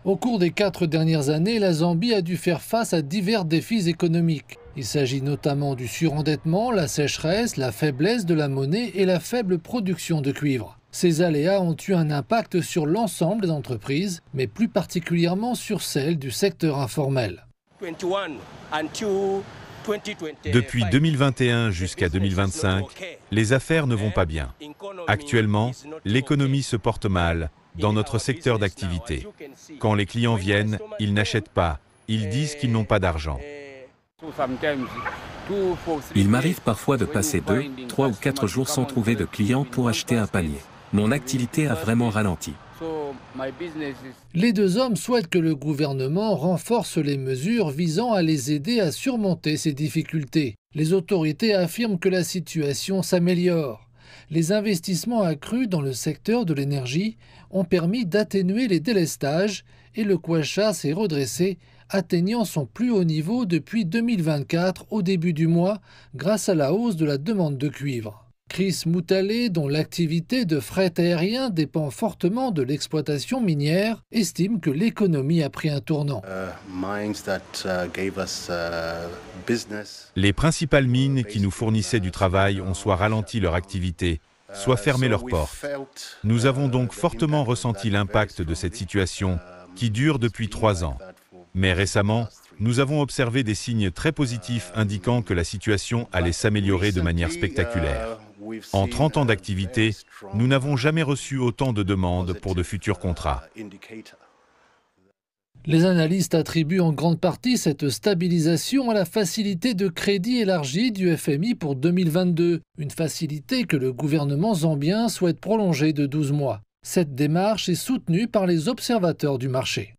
Au cours des 4 dernières années, la Zambie a dû faire face à divers défis économiques. Il s'agit notamment du surendettement, la sécheresse, la faiblesse de la monnaie et la faible production de cuivre. Ces aléas ont eu un impact sur l'ensemble des entreprises, mais plus particulièrement sur celles du secteur informel. Depuis 2021 jusqu'à 2025, les affaires ne vont pas bien. Actuellement, l'économie se porte mal dans notre secteur d'activité. Quand les clients viennent, ils n'achètent pas. Ils disent qu'ils n'ont pas d'argent. Il m'arrive parfois de passer 2, 3 ou 4 jours sans trouver de clients pour acheter un panier. Mon activité a vraiment ralenti. Les deux hommes souhaitent que le gouvernement renforce les mesures visant à les aider à surmonter ces difficultés. Les autorités affirment que la situation s'améliore. Les investissements accrus dans le secteur de l'énergie ont permis d'atténuer les délestages et le kwacha s'est redressé, atteignant son plus haut niveau depuis 2024 au début du mois grâce à la hausse de la demande de cuivre. Chris Moutalé, dont l'activité de fret aérien dépend fortement de l'exploitation minière, estime que l'économie a pris un tournant. Les principales mines qui nous fournissaient du travail ont soit ralenti leur activité, soit fermé leurs portes. Nous avons donc fortement ressenti l'impact de cette situation qui dure depuis 3 ans. Mais récemment, nous avons observé des signes très positifs indiquant que la situation allait s'améliorer de manière spectaculaire. En 30 ans d'activité, nous n'avons jamais reçu autant de demandes pour de futurs contrats. Les analystes attribuent en grande partie cette stabilisation à la facilité de crédit élargie du FMI pour 2022, une facilité que le gouvernement zambien souhaite prolonger de 12 mois. Cette démarche est soutenue par les observateurs du marché.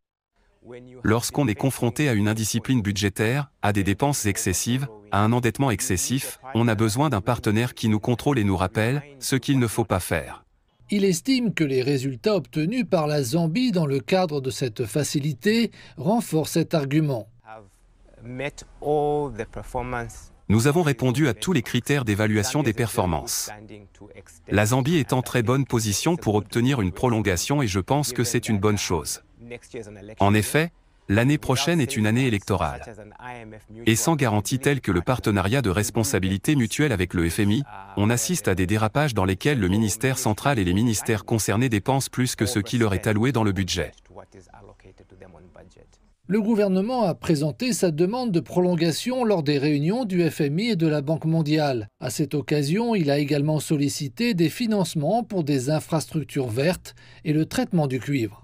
Lorsqu'on est confronté à une indiscipline budgétaire, à des dépenses excessives, à un endettement excessif, on a besoin d'un partenaire qui nous contrôle et nous rappelle ce qu'il ne faut pas faire. Il estime que les résultats obtenus par la Zambie dans le cadre de cette facilité renforcent cet argument. Nous avons répondu à tous les critères d'évaluation des performances. La Zambie est en très bonne position pour obtenir une prolongation et je pense que c'est une bonne chose. En effet, l'année prochaine est une année électorale. Et sans garantie telle que le partenariat de responsabilité mutuelle avec le FMI, on assiste à des dérapages dans lesquels le ministère central et les ministères concernés dépensent plus que ce qui leur est alloué dans le budget. Le gouvernement a présenté sa demande de prolongation lors des réunions du FMI et de la Banque mondiale. À cette occasion, il a également sollicité des financements pour des infrastructures vertes et le traitement du cuivre.